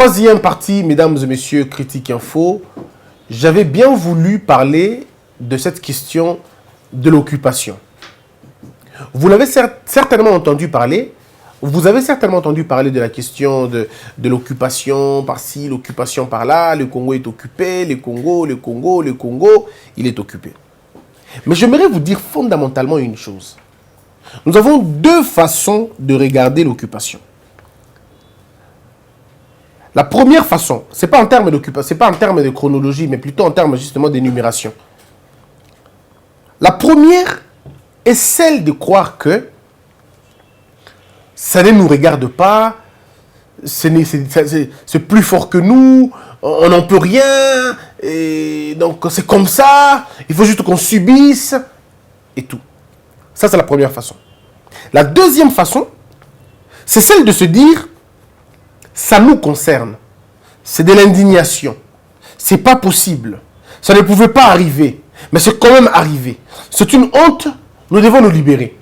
troisième partie, mesdames et messieurs, Critique Info, j'avais bien voulu parler de cette question de l'occupation. Vous l'avez certainement entendu parler. Vous avez certainement entendu parler de la question de l'occupation par-ci, l'occupation par-là. Le Congo est occupé, le Congo, il est occupé. Mais j'aimerais vous dire fondamentalement une chose. Nous avons deux façons de regarder l'occupation. La première façon, ce n'est pas en termes d'occupation, ce n'est pas en termes de chronologie, mais plutôt en termes justement d'énumération. La première est celle de croire que ça ne nous regarde pas, c'est plus fort que nous, on n'en peut rien, et donc c'est comme ça, il faut juste qu'on subisse, et tout. Ça, c'est la première façon. La deuxième façon, c'est celle de se dire, ça nous concerne, c'est de l'indignation, c'est pas possible, ça ne pouvait pas arriver, mais c'est quand même arrivé. C'est une honte, nous devons nous libérer.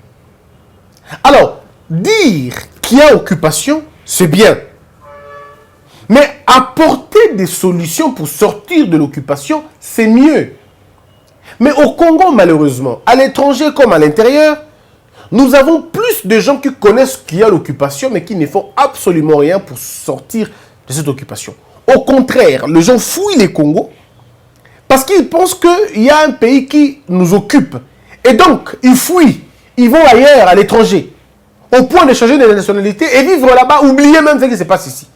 Alors, dire qu'il y a occupation, c'est bien. Mais apporter des solutions pour sortir de l'occupation, c'est mieux. Mais au Congo, malheureusement, à l'étranger comme à l'intérieur, nous avons plus de gens qui connaissent qu'il y a l'occupation, mais qui ne font absolument rien pour sortir de cette occupation. Au contraire, les gens fouillent les Congos parce qu'ils pensent qu'il y a un pays qui nous occupe. Et donc, ils fouillent, ils vont ailleurs, à l'étranger, au point de changer de nationalité et vivre là-bas, oublier même ce qui se passe ici.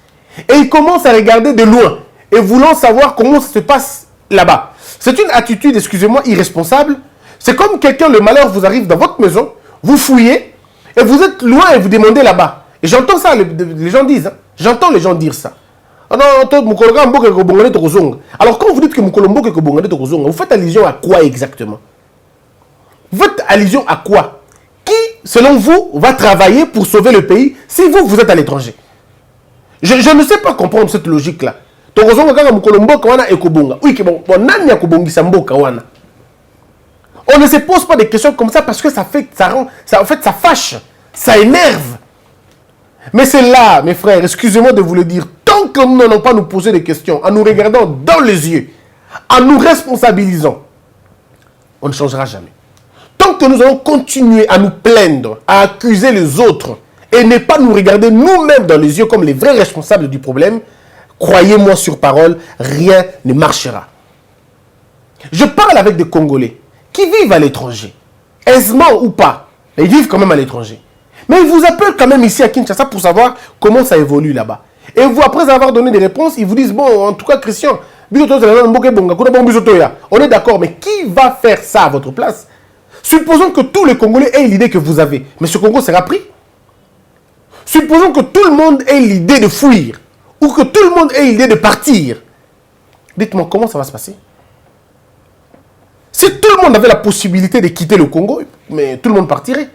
Et ils commencent à regarder de loin et voulant savoir comment ça se passe là-bas. C'est une attitude, excusez-moi, irresponsable. C'est comme quelqu'un, le malheur vous arrive dans votre maison, vous fouillez et vous êtes loin et vous demandez là-bas. Et j'entends ça, les gens disent, hein, j'entends les gens dire ça. Alors quand vous dites que vous faites allusion à quoi exactement? Vous faites allusion à quoi? Qui, selon vous, va travailler pour sauver le pays si vous, vous êtes à l'étranger? Je ne sais pas comprendre cette logique-là. On ne se pose pas des questions comme ça parce que ça fâche, ça énerve. Mais c'est là, mes frères, excusez-moi de vous le dire, tant que nous n'allons pas nous poser des questions, en nous regardant dans les yeux, en nous responsabilisant, on ne changera jamais. Tant que nous allons continuer à nous plaindre, à accuser les autres, et ne pas nous regarder nous-mêmes dans les yeux comme les vrais responsables du problème, croyez-moi sur parole, rien ne marchera. Je parle avec des Congolais qui vivent à l'étranger, aisément ou pas, ils vivent quand même à l'étranger. Mais ils vous appellent quand même ici à Kinshasa pour savoir comment ça évolue là-bas. Et vous, après avoir donné des réponses, ils vous disent, bon, en tout cas, Christian, on est d'accord, mais qui va faire ça à votre place? Supposons que tous les Congolais aient l'idée que vous avez, mais ce Congo sera pris. Supposons que tout le monde ait l'idée de fuir, ou que tout le monde ait l'idée de partir. Dites-moi, comment ça va se passer? Si tout le monde avait la possibilité de quitter le Congo, mais tout le monde partirait.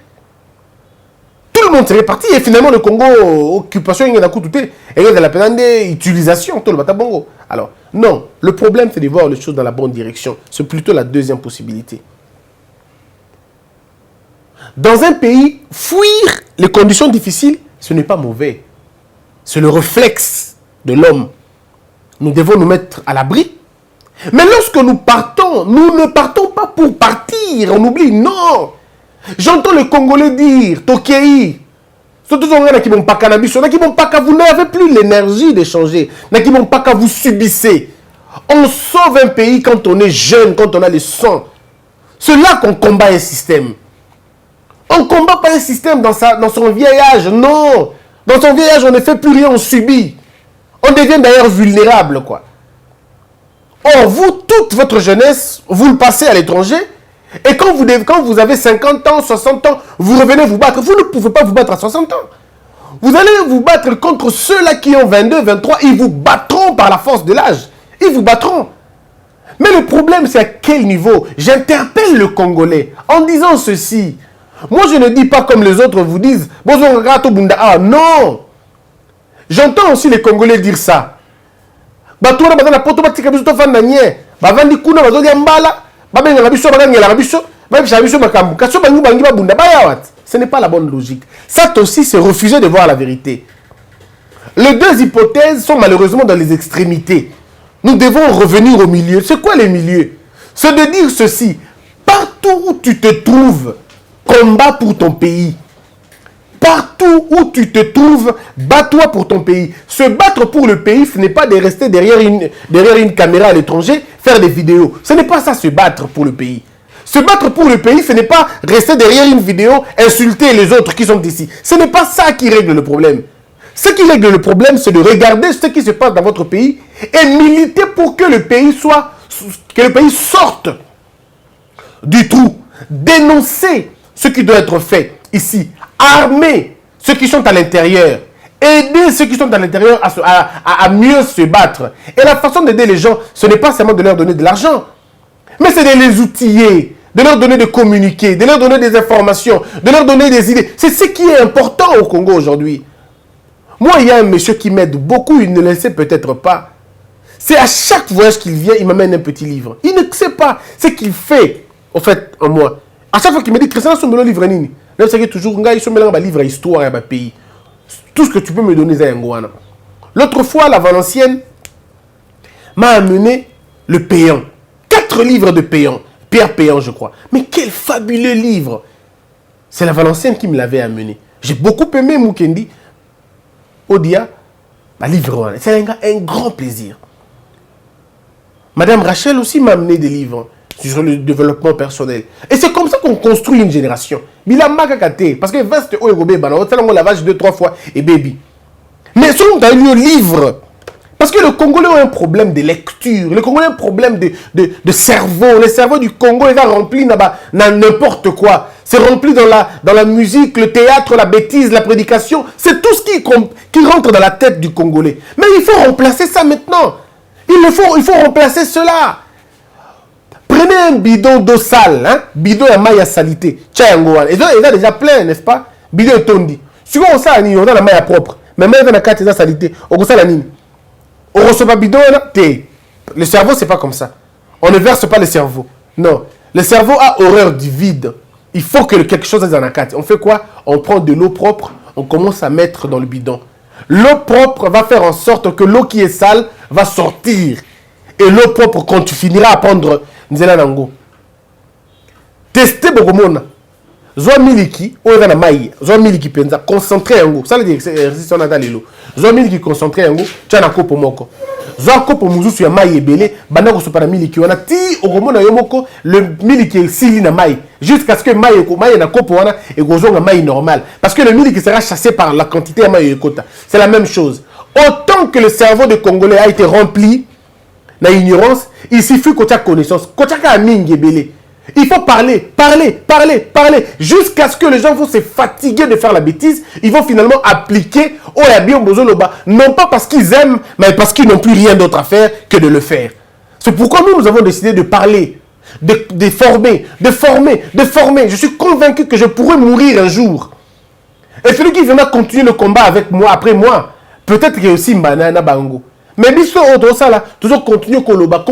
Tout le monde serait parti et finalement le Congo, occupation, il y a tout et il y a de la peine d'utilisation, tout le batabongo. Alors, non, le problème c'est de voir les choses dans la bonne direction. C'est plutôt la deuxième possibilité. Dans un pays, fuir les conditions difficiles, ce n'est pas mauvais. C'est le réflexe de l'homme. Nous devons nous mettre à l'abri. Mais lorsque nous partons, nous ne partons pas pour partir. On oublie, non. J'entends les Congolais dire, Tokei, surtout vous n'avez plus l'énergie d'échanger, vous subissez. On sauve un pays quand on est jeune, quand on a le sang. C'est là qu'on combat un système. On ne combat pas un système dans son vieil âge, non. Dans son vieil âge, on ne fait plus rien, on subit. On devient d'ailleurs vulnérable, quoi. Or, vous, toute votre jeunesse, vous le passez à l'étranger. Et quand vous avez 50 ans, 60 ans, vous revenez vous battre. Vous ne pouvez pas vous battre à 60 ans. Vous allez vous battre contre ceux-là qui ont 22, 23. Ils vous battront par la force de l'âge. Ils vous battront. Mais le problème, c'est à quel niveau? J'interpelle le Congolais en disant ceci. Moi, je ne dis pas comme les autres vous disent. Ah non. J'entends aussi les Congolais dire ça. Ce n'est pas la bonne logique. Ça aussi, c'est refuser de voir la vérité. Les deux hypothèses sont malheureusement dans les extrémités. Nous devons revenir au milieu. C'est quoi les milieux? C'est de dire ceci. Partout où tu te trouves, combat pour ton pays. Partout où tu te trouves, bats-toi pour ton pays. Se battre pour le pays, ce n'est pas de rester derrière une caméra à l'étranger, faire des vidéos. Ce n'est pas ça, se battre pour le pays. Se battre pour le pays, ce n'est pas rester derrière une vidéo, insulter les autres qui sont ici. Ce n'est pas ça qui règle le problème. Ce qui règle le problème, c'est de regarder ce qui se passe dans votre pays et militer pour que le pays sorte du trou. Dénoncer ce qui doit être fait ici. Armer ceux qui sont à l'intérieur. Aider ceux qui sont à l'intérieur à mieux se battre. Et la façon d'aider les gens, ce n'est pas seulement de leur donner de l'argent, mais c'est de les outiller, de leur donner de communiquer, de leur donner des informations, de leur donner des idées. C'est ce qui est important au Congo aujourd'hui. Moi, il y a un monsieur qui m'aide beaucoup, il ne le sait peut-être pas. C'est à chaque voyage qu'il vient, il m'amène un petit livre. Il ne sait pas ce qu'il fait, au fait, en moi. À chaque fois qu'il me dit, Christian, c'est un livre nini. Même si toujours, il y a un livre histoire à un pays. Tout ce que tu peux me donner, c'est un Goana. L'autre fois, la Valencienne m'a amené le Péan. 4 livres de Péan. Pierre Péan, je crois. Mais quel fabuleux livre! C'est la Valencienne qui me l'avait amené. J'ai beaucoup aimé Mukendi. Odia, livre, c'est un grand plaisir. Madame Rachel aussi m'a amené des livres sur le développement personnel. Et c'est comme ça qu'on construit une génération. Parce que vaste on lavage 2-3 fois et baby. Mais si on a eu un livre, parce que le Congolais a un problème de lecture, le Congolais a un problème de cerveau. Le cerveau du Congo est rempli n'importe quoi. C'est rempli dans la musique, le théâtre, la bêtise, la prédication. C'est tout ce qui rentre dans la tête du Congolais. Mais il faut remplacer ça maintenant. Il faut remplacer cela. Prenez un bidon d'eau sale, hein? Bidon à maille à salité. Et il a déjà plein, n'est-ce pas? Bidon tondi. Si on a la maille propre, mais maille dans la carte de salité, on reçoit la ligne. On reçoit pas bidon là, le cerveau c'est pas comme ça. On ne verse pas le cerveau. Non, le cerveau a horreur du vide. Il faut que quelque chose soit dans la carte. On fait quoi? On prend de l'eau propre, on commence à mettre dans le bidon. L'eau propre va faire en sorte que l'eau qui est sale va sortir. Et l'eau propre, quand tu finiras à prendre Nzela Nango. Testez beaucoup. Zoa miliki, ou na maï, zoa miliki penza, concentré en go. Ça veut dire que c'est exercice on a dans l'eau. Zoa miliki concentré en go, tu as un copo moko. Zoa copo muzusu ya maï ebele, banako sopara miliki. On a ti ogomona yomoko, le miliki est sili na maï. Jusqu'à ce que maï na copo wana et gozo na maï normal. Parce que le miliki sera chassé par la quantité de maï yekota. C'est la même chose. Autant que le cerveau des Congolais a été rempli na ignorance, il suffit que tu aies connaissance. Que tu aies mingi ebele. Il faut parler, jusqu'à ce que les gens vont se fatiguer de faire la bêtise. Ils vont finalement appliquer non pas parce qu'ils aiment, mais parce qu'ils n'ont plus rien d'autre à faire que de le faire. C'est pourquoi nous avons décidé de parler, de former. Je suis convaincu que je pourrais mourir un jour. Et celui qui viendra continuer le combat avec moi, après moi, peut-être qu'il y a aussi Mbanana Bango. Mais biso ça là, toujours continuer koloba,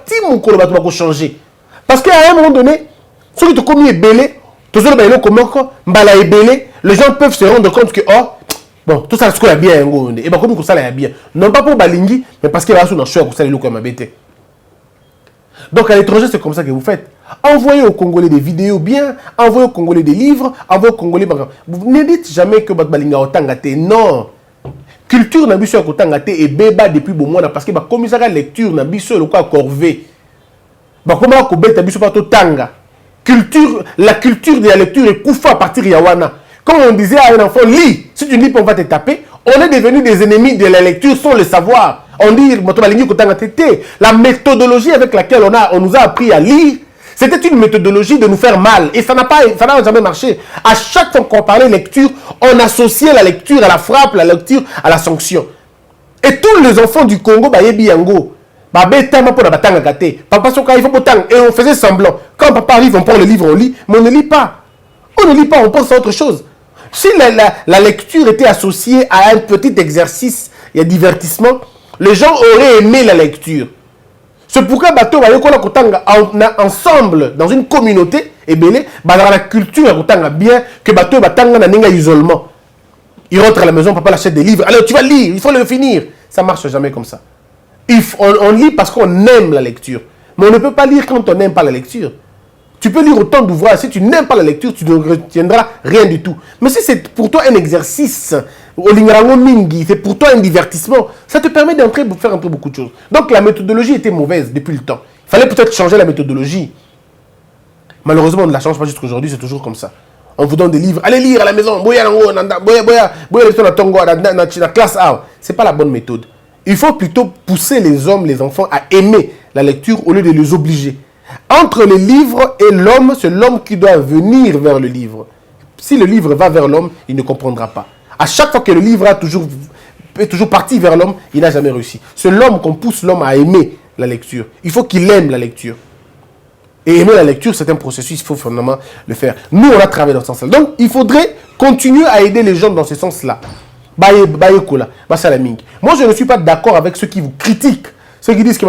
timou koloba, tu vas changer. Parce qu'à un moment donné, ceux qui te commis est belé, toujours les gens peuvent se rendre compte que, oh, bon, tout ça, c'est ce qu'il y a bien, et bien, comme ça, il y a bien. Non pas pour Balingi, mais parce qu'il y a un choix, ça, il y a bêté. Donc, à l'étranger, c'est comme ça que vous faites. Envoyez aux Congolais des vidéos bien, envoyez aux Congolais des livres, envoyez aux Congolais. Vous ne dites jamais que Balinga a tangate. Non. Culture n'a pas eu tangate et béba depuis bon mois, parce que la commissaire à lecture n'a pas eu le quoi corvée. La culture de la lecture est koufa à partir de Yawana. Comme on disait à un enfant, lis. Si tu ne lis pas, on va te taper. On est devenus des ennemis de la lecture sans le savoir. On dit, la méthodologie avec laquelle on nous a appris à lire, c'était une méthodologie de nous faire mal. Et ça n'a jamais marché. À chaque fois qu'on parlait lecture, on associait la lecture à la frappe, la lecture à la sanction. Et tous les enfants du Congo, Yango. Papa il faut et on faisait semblant. Quand papa arrive, on prend le livre, on lit, mais on ne lit pas. On pense à autre chose. Si la lecture était associée à un petit exercice et un divertissement, les gens auraient aimé la lecture. C'est pourquoi ensemble, dans une communauté, dans la culture, bien que isolement. Il rentre à la maison, papa l'achète des livres. Alors tu vas lire, il faut le finir. Ça ne marche jamais comme ça. On lit parce qu'on aime la lecture. Mais on ne peut pas lire quand on n'aime pas la lecture. Tu peux lire autant d'ouvrages. Si tu n'aimes pas la lecture, tu ne retiendras rien du tout. Mais si c'est pour toi un exercice, c'est pour toi un divertissement, ça te permet faire entrer beaucoup de choses. Donc la méthodologie était mauvaise depuis le temps. Il fallait peut-être changer la méthodologie. Malheureusement, on ne la change pas jusqu'aujourd'hui, c'est toujours comme ça. On vous donne des livres, allez lire à la maison, la classe A. Ce n'est pas la bonne méthode. Il faut plutôt pousser les hommes, les enfants à aimer la lecture au lieu de les obliger. Entre le livre et l'homme, c'est l'homme qui doit venir vers le livre. Si le livre va vers l'homme, il ne comprendra pas. À chaque fois que le livre est toujours parti vers l'homme, il n'a jamais réussi. C'est l'homme qu'on pousse l'homme à aimer la lecture. Il faut qu'il aime la lecture. Et aimer la lecture, c'est un processus, il faut finalement le faire. Nous, on a travaillé dans ce sens-là. Donc, il faudrait continuer à aider les gens dans ce sens-là. Moi, je ne suis pas d'accord avec ceux qui vous critiquent. Ceux qui disent que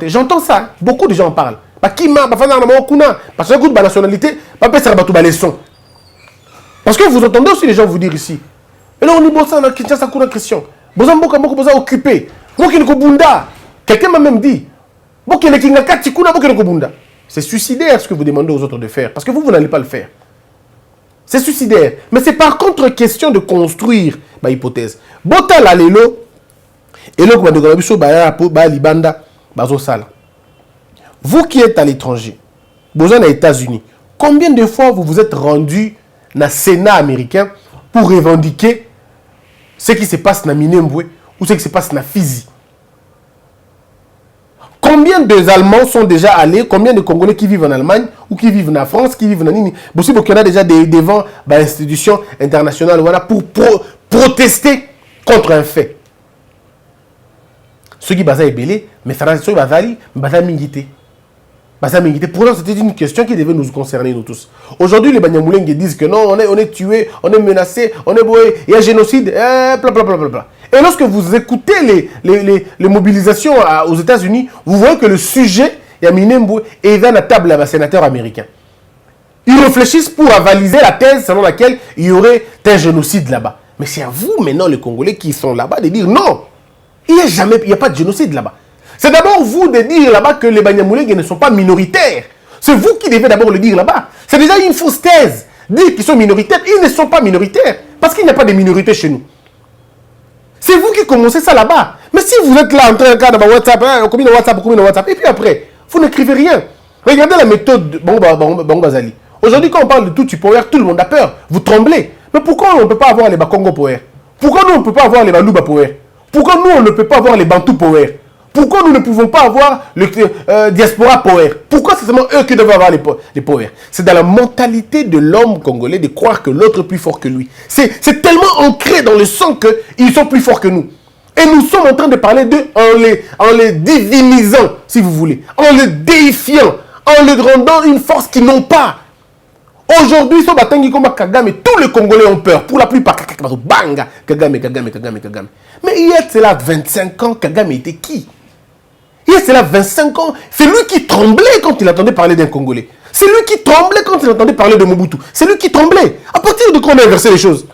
j'entends ça. Beaucoup de gens en parlent. Parce que la nationalité, parce que vous entendez aussi les gens vous dire ici. Et là, on dit, bon, ça, on a question. Occupé. Quelqu'un m'a même dit, c'est suicidaire ce que vous demandez aux autres de faire. Parce que vous n'allez pas le faire. C'est suicidaire. Mais c'est par contre question de construire ma hypothèse. Botala lelo, et le vous qui êtes à l'étranger, vous êtes aux États-Unis, combien de fois vous vous êtes rendu dans le Sénat américain pour revendiquer ce qui se passe dans Minembwe ou ce qui se passe dans Fizi? Combien d'Allemands sont déjà allés? Combien de Congolais qui vivent en Allemagne ou qui vivent en France, qui vivent en Nini? Bon, il y en a déjà devant l'institution internationale voilà, pour protester contre un fait. Ceux qui basaient belé, mais ça reste pourtant, c'était une question qui devait nous concerner, nous tous. Aujourd'hui, les Banyamulenge disent que non, on est tué, on est menacé, on est boé, il y a génocide, blablabla. Et lorsque vous écoutez les mobilisations aux États-Unis, vous voyez que le sujet, il y a Minembwe, et il va à la table à un sénateur américain. Ils réfléchissent pour avaliser la thèse selon laquelle il y aurait un génocide là-bas. Mais c'est à vous, maintenant, les Congolais qui sont là-bas, de dire non, il n'y a pas de génocide là-bas. C'est d'abord vous de dire là-bas que les Banyamulenge ne sont pas minoritaires. C'est vous qui devez d'abord le dire là-bas. C'est déjà une fausse thèse. Dire qu'ils sont minoritaires, ils ne sont pas minoritaires. Parce qu'il n'y a pas de minorité chez nous. C'est vous qui commencez ça là-bas. Mais si vous êtes là en train de regarder WhatsApp, et puis après, vous n'écrivez rien. Regardez la méthode de Bangazali. Aujourd'hui, quand on parle de Tutsi Power, tout le monde a peur. Vous tremblez. Mais pourquoi on ne peut pas avoir les Bakongo Power? Pourquoi nous, on ne peut pas avoir les Baluba Power? Pourquoi nous, on ne peut pas avoir les Bantu Power? Pourquoi nous ne pouvons pas avoir le Diaspora Power? Pourquoi c'est seulement eux qui doivent avoir les Power? C'est dans la mentalité de l'homme congolais de croire que l'autre est plus fort que lui. C'est tellement ancré dans le sang qu'ils sont plus forts que nous. Et nous sommes en train de parler d'eux en les divinisant, si vous voulez, en les déifiant, en les rendant une force qu'ils n'ont pas. Aujourd'hui, ils sont battus comme Kagame, tous les Congolais ont peur. Pour la plupart, banga, Kagame. Mais il y a cela 25 ans, Kagame était qui? Il y a cela 25 ans, c'est lui qui tremblait quand il entendait parler d'un Congolais. C'est lui qui tremblait quand il entendait parler de Mobutu. C'est lui qui tremblait. À partir de quand on a inversé les choses?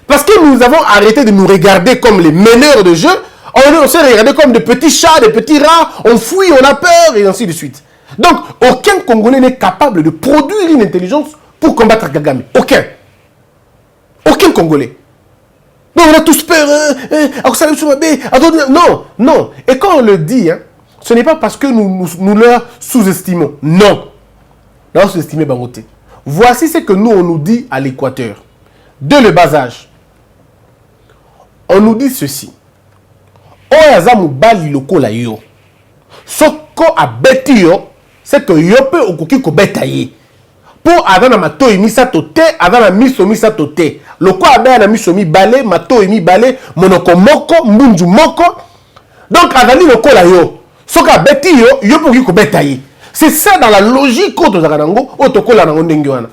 Parce que nous avons arrêté de nous regarder comme les meneurs de jeu. On s'est regardé comme des petits chats, des petits rats. On fuit, on a peur, et ainsi de suite. Donc, aucun Congolais n'est capable de produire une intelligence pour combattre Kagame. Aucun. Aucun Congolais. Donc, on a tous peur. Non. Et quand on le dit, ce n'est pas parce que nous leur sous-estimons. Non. Nous leur sous-estimons Bangote. Voici ce que nous, on nous dit à l'Équateur. Dès le bas âge. On nous dit ceci. Oyaza mubali lokola yo. Soko abeti yo. C'est que yo peut okuki ko betaye. Pour avoir na mato emi sa tote, avoir na miso mi sa tote. Loko abe na miso mi balé, mato emi balé, monoko moko, mbunju moko. Donc avali loko la yo. Soka beti yo, yo pour ko betaye. C'est ça dans la logique auto zakanango, auto la nango ndenge wana.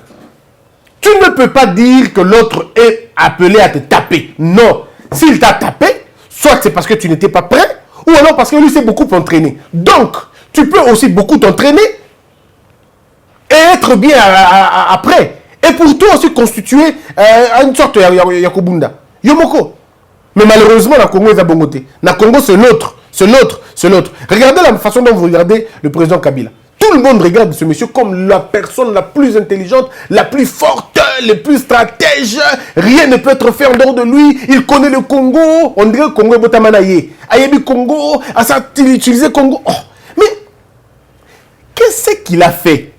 Tu ne peux pas dire que l'autre est appelé à te taper. Non. S'il t'a tapé, soit c'est parce que tu n'étais pas prêt, ou alors parce que lui s'est beaucoup entraîné. Donc, tu peux aussi beaucoup t'entraîner et être bien après. Et pour toi aussi constituer une sorte de Yakobunda. Yomoko. Mais malheureusement, le Congo est à Bongoté. Le Congo, c'est l'autre. C'est l'autre. C'est l'autre. Regardez la façon dont vous regardez le président Kabila. Tout le monde regarde ce monsieur comme la personne la plus intelligente, la plus forte, le plus stratège. Rien ne peut être fait en dehors de lui. Il connaît le Congo. On dirait que le Congo est Botamanaye. Ayebi Congo, il utilisé Congo. Oh. Mais qu'est-ce qu'il a fait?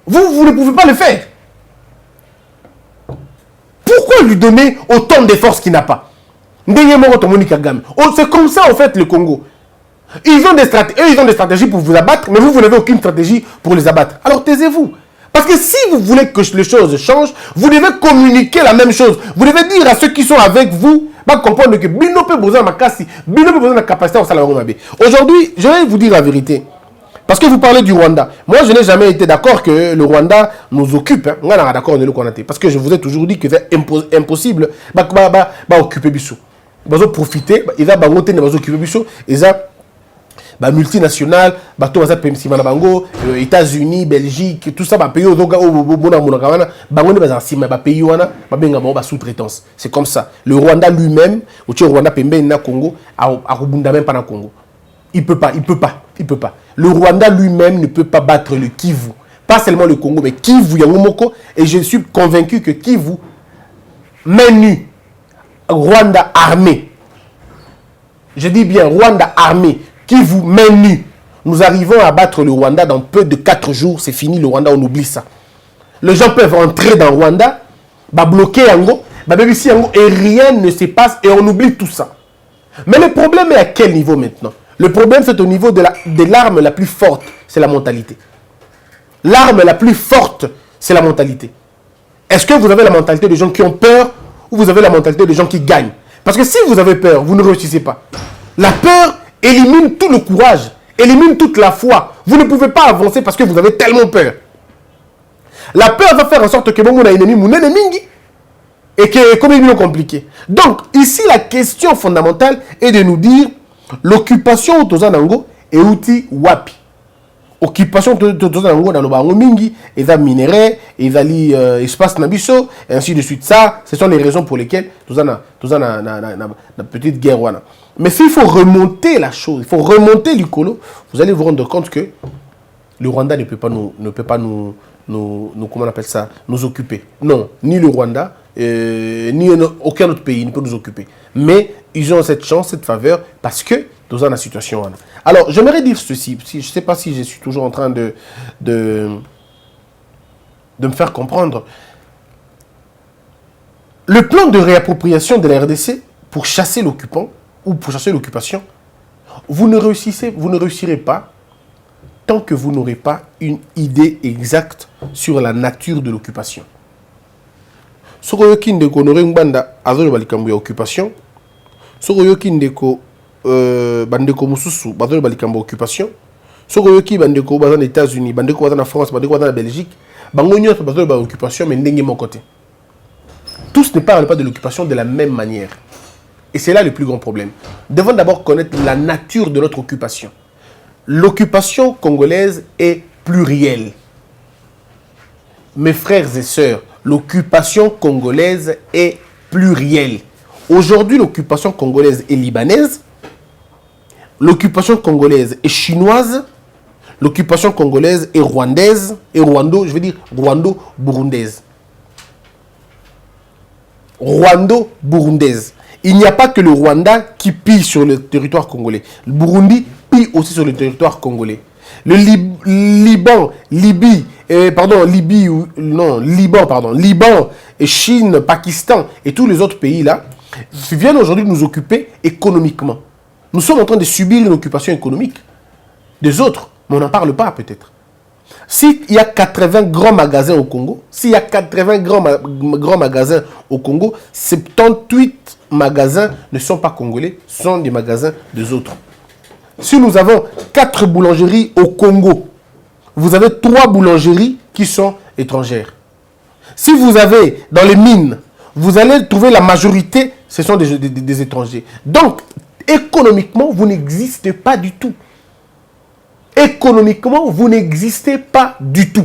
Vous ne pouvez pas le faire. Pourquoi lui donner autant de forces qu'il n'a pas? C'est comme ça en fait le Congo. Ils ont des stratégies pour vous abattre, mais vous n'avez aucune stratégie pour les abattre. Alors taisez-vous. Parce que si vous voulez que les choses changent, vous devez communiquer la même chose. Vous devez dire à ceux qui sont avec vous, comprendre que Bino peut besoin de ma casse, Bino peut besoin de la capacité au salaire. Aujourd'hui, je vais vous dire la vérité. Parce que vous parlez du Rwanda. Moi, je n'ai jamais été d'accord que le Rwanda nous occupe. Moi, je suis d'accord avec le Rwanda. Parce que je vous ai toujours dit que c'est impossible d'occuper Bissou. Ils vont profiter, ils vont occuper Bissou, ils vont multinationales, États-Unis, Belgique, tout ça, pays sous-traitance. C'est comme ça. Le Rwanda lui-même, le Rwanda Pembe Congo, même pas dans Congo. Il peut pas. Le Rwanda lui-même ne peut pas battre le Kivu. Pas seulement le Congo, mais Kivu, Yangomoko. Et je suis convaincu que Kivu, menu, Rwanda armé. Je dis bien Rwanda armé. Kivu, menu. Nous arrivons à battre le Rwanda dans peu de 4 jours. C'est fini, le Rwanda, on oublie ça. Les gens peuvent entrer dans le Rwanda, bloquer Yango, et rien ne se passe et on oublie tout ça. Mais le problème est à quel niveau maintenant? Le problème, c'est au niveau de l'arme la plus forte, c'est la mentalité. L'arme la plus forte, c'est la mentalité. Est-ce que vous avez la mentalité des gens qui ont peur ou vous avez la mentalité des gens qui gagnent? Parce que si vous avez peur, vous ne réussissez pas. La peur élimine tout le courage, élimine toute la foi. Vous ne pouvez pas avancer parce que vous avez tellement peur. La peur va faire en sorte que mon ennemi, et que comme il est compliqué. Donc, ici, la question fondamentale est de nous dire l'occupation au Tozanango est outil wapi. Occupation au Tozanango dans le bango mingi, et dans minerai, et dans l'espace nabiso, et ainsi de suite. Ça, ce sont les raisons pour lesquelles Tozana la petite guerre. Mais s'il faut remonter la chose, il faut remonter l'Ikolo, vous allez vous rendre compte que le Rwanda ne peut pas nous comment on appelle ça, nous occuper. Non, ni le Rwanda, ni aucun autre pays ne peut nous occuper. Mais ils ont cette chance, cette faveur, parce que dans la situation. Alors, j'aimerais dire ceci. Je ne sais pas si je suis toujours en train de me faire comprendre. Le plan de réappropriation de la RDC pour chasser l'occupant ou pour chasser l'occupation, vous ne réussirez pas tant que vous n'aurez pas une idée exacte sur la nature de l'occupation. Soko ndeko Norengbanda azolo balikambo ya occupation. Soko ndeko bandeko mususu bazolo balikambo occupation. Soko bandeko baza aux États-Unis, bandeko baza en France, bandeko baza en Belgique, bango nyonso bazolo ba occupation mais ndenge mon côté. Tous ne parlent pas de l'occupation de la même manière. Et c'est là le plus grand problème. Nous devons d'abord connaître la nature de notre occupation. L'occupation congolaise est plurielle. Mes frères et sœurs, l'occupation congolaise est plurielle. Aujourd'hui, l'occupation congolaise est libanaise. L'occupation congolaise est chinoise. L'occupation congolaise est rwandaise. Et rwando-burundaise. Rwando-burundaise. Il n'y a pas que le Rwanda qui pille sur le territoire congolais. Le Burundi pille aussi sur le territoire congolais. Le Liban et Chine, Pakistan et tous les autres pays là viennent aujourd'hui nous occuper économiquement. Nous sommes en train de subir une occupation économique des autres, mais on n'en parle pas peut-être. S'il y a 80 grands magasins au Congo, 78 magasins ne sont pas congolais, sont des magasins des autres. Si nous avons 4 boulangeries au Congo, vous avez 3 boulangeries qui sont étrangères. Si vous avez dans les mines, vous allez trouver la majorité, ce sont des étrangers. Donc, économiquement, vous n'existez pas du tout. Économiquement, vous n'existez pas du tout.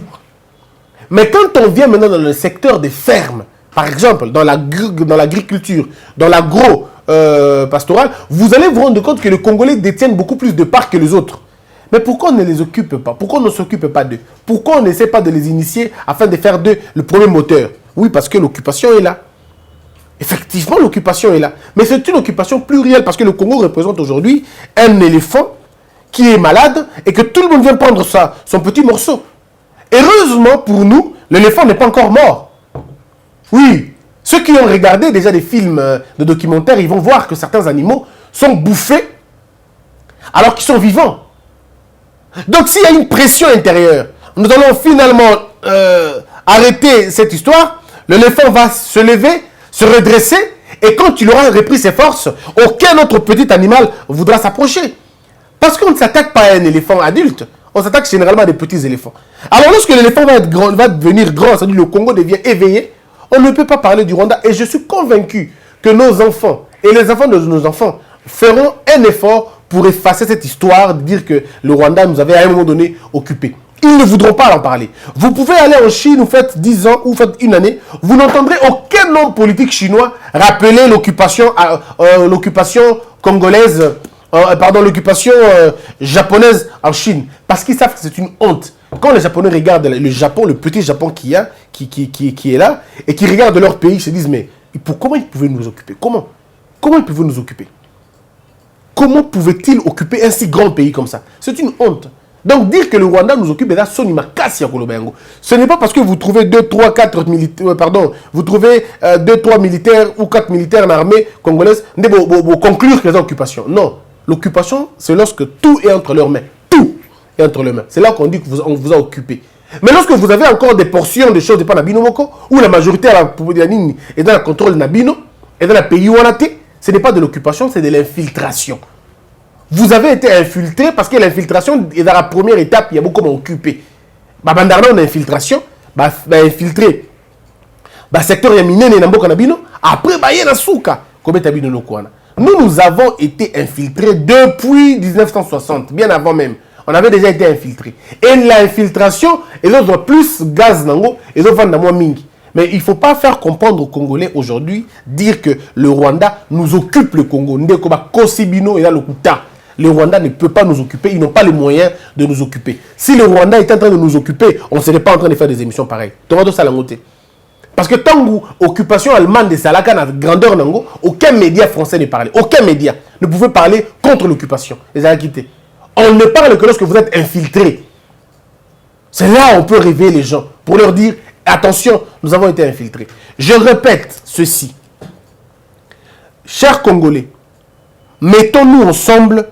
Mais quand on vient maintenant dans le secteur des fermes, par exemple, dans l'agriculture, dans l'agro-pastoral, vous allez vous rendre compte que les Congolais détiennent beaucoup plus de parts que les autres. Mais pourquoi on ne les occupe pas? Pourquoi on ne s'occupe pas d'eux? Pourquoi on n'essaie pas de les initier afin de faire d'eux le premier moteur? Oui, parce que l'occupation est là. Effectivement, l'occupation est là. Mais c'est une occupation plurielle parce que le Congo représente aujourd'hui un éléphant qui est malade et que tout le monde vient prendre son petit morceau. Heureusement pour nous, l'éléphant n'est pas encore mort. Oui, ceux qui ont regardé déjà des films de documentaires, ils vont voir que certains animaux sont bouffés alors qu'ils sont vivants. Donc s'il y a une pression intérieure, nous allons finalement arrêter cette histoire, l'éléphant va se lever, se redresser, et quand il aura repris ses forces, aucun autre petit animal voudra s'approcher. Parce qu'on ne s'attaque pas à un éléphant adulte, on s'attaque généralement à des petits éléphants. Alors lorsque l'éléphant va devenir grand, c'est-à-dire le Congo devient éveillé, on ne peut pas parler du Rwanda. Et je suis convaincu que nos enfants et les enfants de nos enfants feront un effort pour effacer cette histoire de dire que le Rwanda nous avait à un moment donné occupés. Ils ne voudront pas en parler. Vous pouvez aller en Chine, vous faites 10 ans ou vous faites une année, vous n'entendrez aucun homme politique chinois rappeler l'occupation congolaise, l'occupation japonaise en Chine. Parce qu'ils savent que c'est une honte. Quand les Japonais regardent le Japon, le petit Japon qui est là, et qui regardent leur pays, ils se disent, mais comment ils pouvaient nous occuper? Comment ils pouvaient nous occuper? Comment pouvait-il occuper un si grand pays comme ça? C'est une honte. Donc dire que le Rwanda nous occupe, ce n'est pas parce que vous trouvez 2, 3, 4 militaires, vous trouvez 2, 3 militaires ou 4 militaires en armée congolaise, vous conclure que c'est l'occupation. Non. L'occupation, c'est lorsque tout est entre leurs mains. Tout est entre leurs mains. C'est là qu'on dit qu'on vous a occupé. Mais lorsque vous avez encore des portions de choses de Panabino Moko, où la majorité est dans le contrôle de Nabino, et dans le pays où on a été, ce n'est pas de l'occupation, c'est de l'infiltration. Vous avez été infiltré parce que l'infiltration est dans la première étape, il y a beaucoup d'occupés. Bandarna, on a infiltration, infiltré. Secteur Yamine, après, il y a la souka. Nous avons été infiltrés depuis 1960, bien avant même. On avait déjà été infiltrés. Et l'infiltration, ils ont plus gaz, ils ont vendu moins mingi. Mais il ne faut pas faire comprendre aux Congolais aujourd'hui, dire que le Rwanda nous occupe le Congo. Le Rwanda ne peut pas nous occuper, ils n'ont pas les moyens de nous occuper. Si le Rwanda est en train de nous occuper, on ne serait pas en train de faire des émissions pareilles. Parce que tant que l'occupation allemande de Salaka à grandeur, aucun média français ne parlait. Aucun média ne pouvait parler contre l'occupation. Les a quittés. On ne parle que lorsque vous êtes infiltrés. C'est là où on peut réveiller les gens pour leur dire attention, nous avons été infiltrés. Je répète ceci. Chers Congolais, mettons-nous ensemble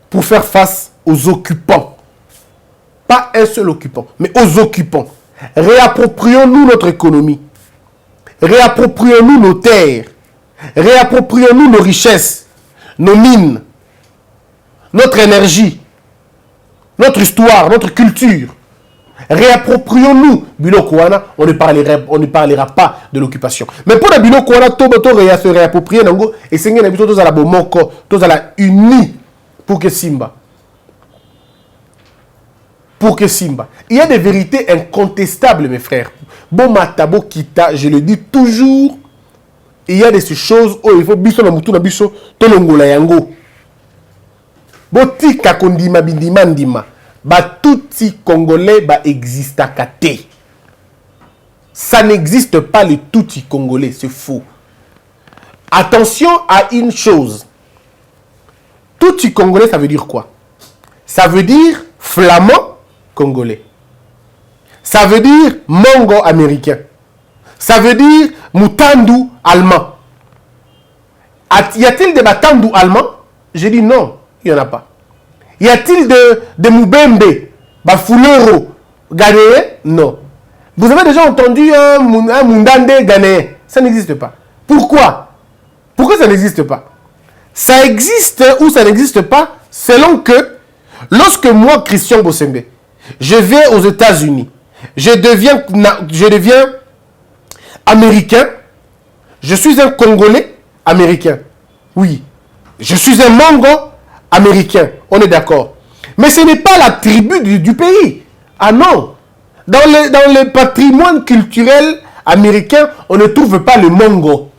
pour faire face aux occupants. Pas un seul occupant, mais aux occupants. Réapproprions-nous notre économie. Réapproprions-nous nos terres. Réapproprions-nous nos richesses, nos mines, notre énergie, notre histoire, notre culture. Réapproprions-nous Bilokouana, on ne parlera pas de l'occupation. Mais pour la Bilokouana, tout se réapproprier, et c'est une tous à la bomoko, tous à la unie pour que Simba. Il y a des vérités incontestables, mes frères. Bon matabo kita, je le dis toujours, il y a des choses où il faut biso na mutu na biso tolongola yango. Boti kakondima bindima ndima. Touti Congolais existe à Kate. Ça n'existe pas les Touti Congolais, c'est faux. Attention à une chose. Touti Congolais, ça veut dire quoi? Ça veut dire flamand congolais. Ça veut dire mongo américain. Ça veut dire mutandu allemand. Y a-t-il des batandou allemands? J'ai dit non, il n'y en a pas. Y a-t-il de Mubembe, Bafoulero, ghanéen? Non. Vous avez déjà entendu un Mundande ghanéen? Ça n'existe pas. Pourquoi? Pourquoi ça n'existe pas? Ça existe ou ça n'existe pas selon que lorsque moi, Christian Bossembe, je vais aux États-Unis, je deviens américain, je suis un Congolais américain. Oui. Je suis un Mongo américain, on est d'accord. Mais ce n'est pas la tribu du pays. Ah non. Dans le patrimoine culturel américain, on ne trouve pas le mongo.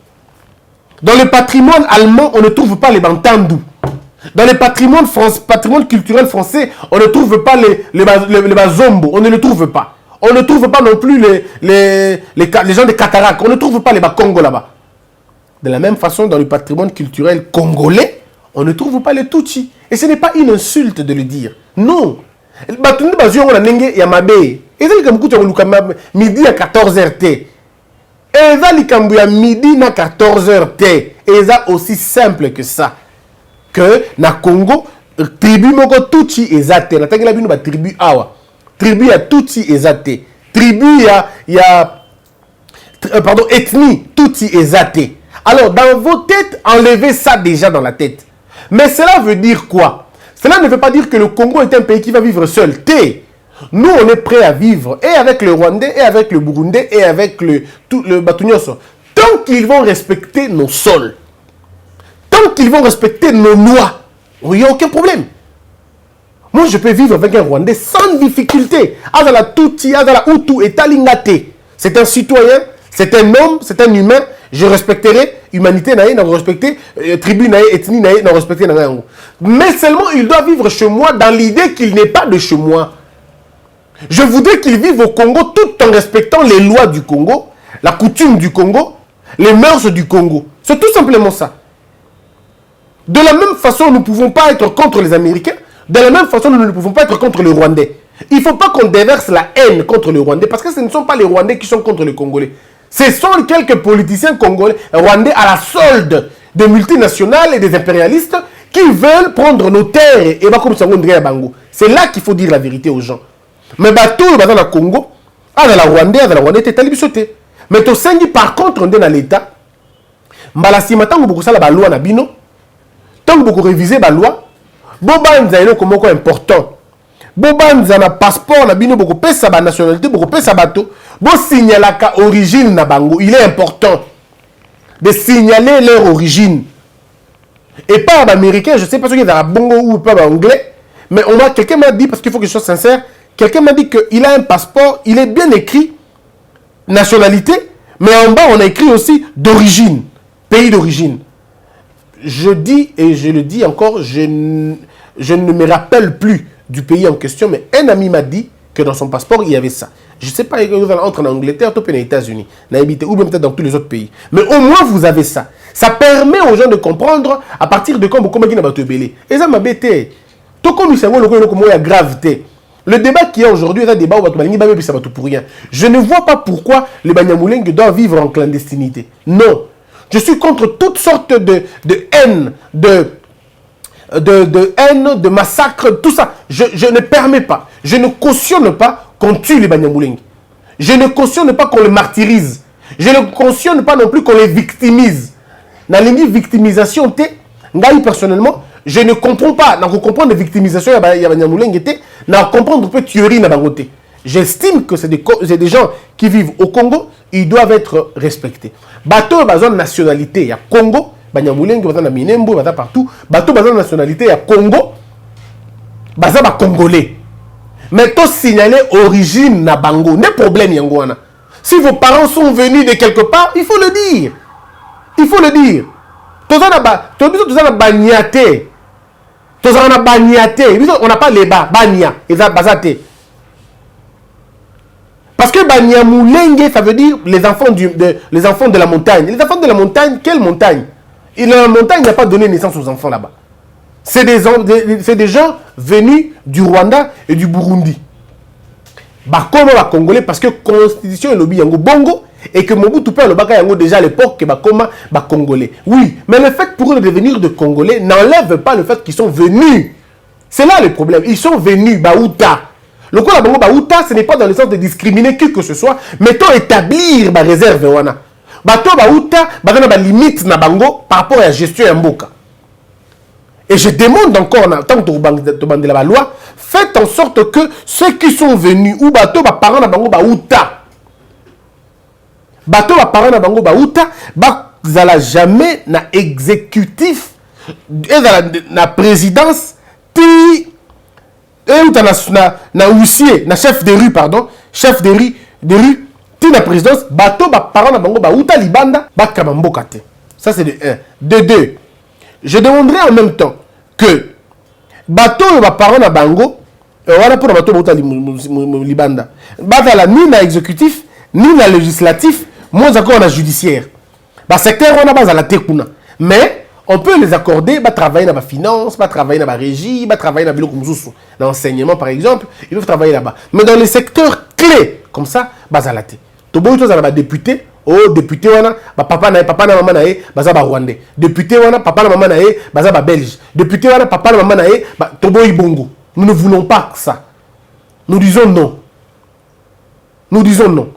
Dans le patrimoine allemand, on ne trouve pas les bantandu. Dans le patrimoine culturel français, on ne trouve pas les bazombo. On ne le trouve pas. On ne trouve pas non plus les gens de cataractes. On ne trouve pas les bakongo là-bas. De la même façon, dans le patrimoine culturel congolais, on ne trouve pas les Tutsis. Et ce n'est pas une insulte de le dire. Non. Midi à 14h T. Et midi à 14h T. Et c'est aussi simple que ça. Que na Congo, tribu moko Tutsi ezate. Na tangela bino ba tribu awa. Tribu ya Tutsi ezate. Tribu pardon, ethnie Tutsi ezate. Alors, dans vos têtes, enlevez ça déjà dans la tête. Mais cela veut dire quoi? Cela ne veut pas dire que le Congo est un pays qui va vivre seul. Nous, on est prêts à vivre et avec le Rwandais, et avec le Burundais, et avec le Batunyoso. Tant qu'ils vont respecter nos sols, tant qu'ils vont respecter nos lois, il n'y a aucun problème. Moi, je peux vivre avec un Rwandais sans difficulté. Azala Tutsi, Azala Hutu et Talingate. C'est un citoyen, c'est un homme, c'est un humain. Je respecterai humanité, je respecterai tribu, ethnie, je respecterai. Mais seulement, il doit vivre chez moi dans l'idée qu'il n'est pas de chez moi. Je voudrais qu'il vive au Congo tout en respectant les lois du Congo, la coutume du Congo, les mœurs du Congo. C'est tout simplement ça. De la même façon, nous ne pouvons pas être contre les Américains. De la même façon, nous ne pouvons pas être contre les Rwandais. Il ne faut pas qu'on déverse la haine contre les Rwandais, parce que ce ne sont pas les Rwandais qui sont contre les Congolais. Ce sont quelques politiciens congolais, rwandais à la solde des multinationales et des impérialistes qui veulent prendre nos terres et comme ça Bango. C'est là qu'il faut dire la vérité aux gens. Mais tout dans le Congo, dans la Rwandais, t'es talibé sauté. Mais to sengi par contre on est dans l'état. Mbalasi matango beaucoup ça la loi na bino. Tant beaucoup réviser la loi. Bobanza ino comme quoi important. Bobanza na passeport na bino beaucoup pesa ba nationalité beaucoup pesa bato. Bo signalaka origine na bango, il est important de signaler leur origine. Et pas américain, je ne sais pas si c'est à bongo ou pas anglais, mais quelqu'un m'a dit, parce qu'il faut que je sois sincère, quelqu'un m'a dit qu'il a un passeport, il est bien écrit nationalité, mais en bas on a écrit aussi d'origine, pays d'origine. Je dis, et je le dis encore, je ne me rappelle plus du pays en question, mais un ami m'a dit que dans son passeport, il y avait ça. Je ne sais pas, entre en Angleterre, ou aux États-Unis, ou même peut-être dans tous les autres pays. Mais au moins, vous avez ça. Ça permet aux gens de comprendre à partir de quand vous avez un belé. Et ça m'a bêté. Tout comme il y a gravité. Le débat qui est aujourd'hui est un débat où ça va tout pour rien. Je ne vois pas pourquoi les Banyamulenge doivent vivre en clandestinité. Non. Je suis contre toutes sortes de haine, de haine, de massacre, tout ça. Je ne permets pas. Je ne cautionne pas qu'on tue les Banyamulenge. Je ne cautionne pas qu'on les martyrise. Je ne cautionne pas non plus qu'on les victimise. Dans les victimisation, personnellement, je ne comprends pas. Dans comprendre la victimisation, il y a Banyamulenge, dans comprendre un peu théorie na bangote. J'estime que c'est des gens qui vivent au Congo, ils doivent être respectés. Bateau bazon nationalité, il y a Congo, Banyamulenge, bazon na Minembo, bazon partout. Bateau bazon nationalité, il y a Congo, bazon ba Congolais. Mais tout signaler origine na bango, n'est problème yangouana. Si vos parents sont venus de quelque part, il faut le dire. Il faut le dire. Tous on a bagnaté. Tous on a bagnaté. On n'a pas les bas, bagna, et ça basate. Parce que Banyamulenge, ça veut dire les enfants de la montagne. Les enfants de la montagne, quelle montagne? Et la montagne n'a pas donné naissance aux enfants là-bas. C'est des gens venus du Rwanda et du Burundi. Bakoma va Congolais parce que la constitution est lobby yango bongo et que Mobutu Père le baka yango déjà à l'époque que Bakoma va Congolais. Oui, mais le fait pour eux de devenir de Congolais n'enlève pas le fait qu'ils sont venus. C'est là le problème. Ils sont venus, Baouta. Le coup la bango Baouta, ce n'est pas dans le sens de discriminer qui que ce soit, mais to établir ma réserve wana. Bato Baouta, bazana ba limite na bango par rapport à la gestion ya mboka. Et je demande encore, tant que tu bandes la loi, faites en sorte que ceux qui sont venus, ou bateau, parents na bango baouta. Bateau, parents na bango baouta, zala jamais na exécutif, et na présidence, ou na huissier, na chef de rue, pardon, chef de rue, tina présidence, bato ba parents na bango ba uta libanda, ba kamamboka te. Ça c'est de 1. De 2. Je demanderai en même temps que bato ba parents na bango, voilà pour bato ba uta libanda. Batala ni na exécutif, ni na législatif, moins encore na judiciaire. Ba secteur on a base à la tekuna. Mais on peut les accorder, bah, travailler dans la finance, bah, travailler dans la régie, bah, travailler dans l'enseignement par exemple, ils peuvent travailler là-bas. Mais dans les secteurs clés, comme ça, bah, ça l'a été. Tout le monde a député, oh, député, wana, bah, papa na maman na bah, ça va rwandais. Député, wana, papa na maman na bah, ça va belge. Député, wana, papa na maman na bah, tobo ibongo. Nous ne voulons pas ça. Nous disons non. Nous disons non.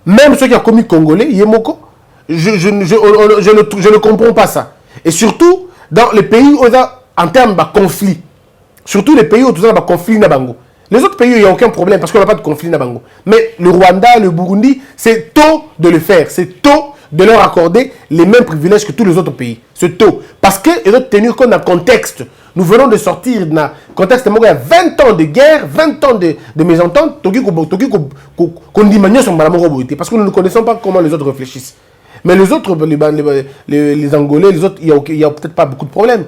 Même ceux qui ont commis Congolais, Yemoko, je ne comprends pas ça. Et surtout, dans les pays où il y a, en termes de conflit, surtout les pays où il y a un conflit na bango. Les autres pays, il n'y a aucun problème parce qu'on n'a pas de conflit na bango. Mais le Rwanda, le Burundi, c'est tôt de le faire. C'est tôt de leur accorder les mêmes privilèges que tous les autres pays. C'est tôt. Parce qu'ils ont tenu compte d'un contexte. Nous venons de sortir d'un contexte, il y a 20 ans de guerre, 20 ans de mésentente, parce que nous ne connaissons pas comment les autres réfléchissent. Mais les autres, les Angolais, les autres, il n'y a peut-être pas beaucoup de problèmes.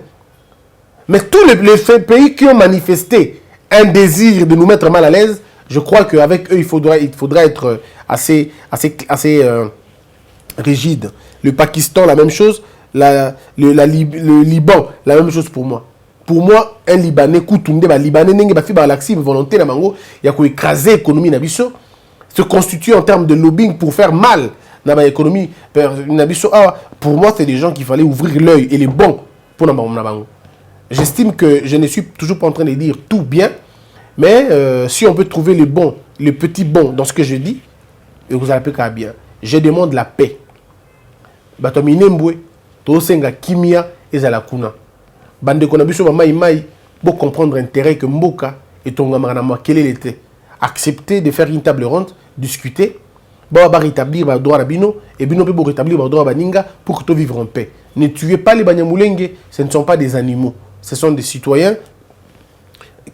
Mais tous les pays qui ont manifesté un désir de nous mettre mal à l'aise, je crois qu'avec eux, il faudra être assez rigide. Le Pakistan, la même chose. Le Liban, la même chose pour moi. Pour moi, un Libanais, Libanais, volonté, il y a écraser l'économie, se constitue en termes de lobbying pour faire mal dans l'économie. Pour moi, c'est des gens qu'il fallait ouvrir l'œil et les bons pour nous. J'estime que je ne suis toujours pas en train de dire tout bien, mais si on peut trouver les bons, les petits bons dans ce que je dis, vous allez pas bien. Je demande la paix. Kimia et Zalakuna. Bande konabiso ba mai pour comprendre l'intérêt que Mboka et Tongamarama quel était. Accepter de faire une table ronde, discuter, ba rétablir ba droit rabino et bino peut rétablir ba droit baninga pour que tout vivre en paix. Ne tuez pas les Banyamulenge, ce ne sont pas des animaux, ce sont des citoyens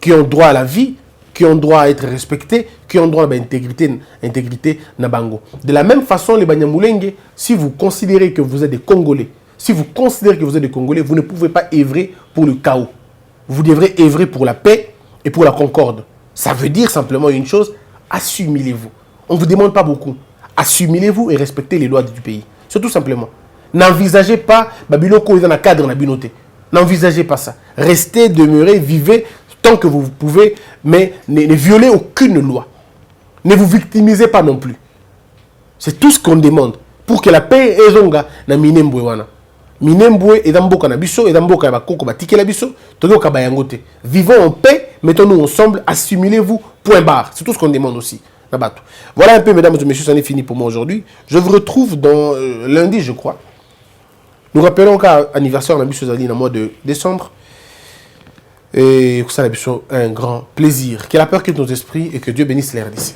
qui ont droit à la vie, qui ont droit à être respectés, qui ont droit à l'intégrité Nabango. De la même façon, les Banyamulenge, si vous considérez que vous êtes des Congolais, si vous considérez que vous êtes des Congolais, vous ne pouvez pas œuvrer pour le chaos. Vous devrez œuvrer pour la paix et pour la concorde. Ça veut dire simplement une chose, assumez-vous. On ne vous demande pas beaucoup. Assumez-vous et respectez les lois du pays. C'est tout simplement. N'envisagez pas, Babiloko est dans le cadre de la binoté. N'envisagez pas ça. Restez, demeurez, vivez tant que vous pouvez, mais ne violez aucune loi. Ne vous victimisez pas non plus. C'est tout ce qu'on demande pour que la paix est zonga na minembwe wana. Minembwe et Damboka na biso et Damboka ba koko ba tikela biso, toyo ka bayangote. Vivons en paix, mettons-nous ensemble, assimilez-vous, point barre. C'est tout ce qu'on demande aussi. Voilà un peu, mesdames et messieurs, ça n'est fini pour moi aujourd'hui. Je vous retrouve dans lundi, je crois. Nous rappelons qu'à l'anniversaire, on a mis ce dans le mois de décembre. Et ça, on a un grand plaisir. Que la peur quitte nos esprits et que Dieu bénisse l'air d'ici.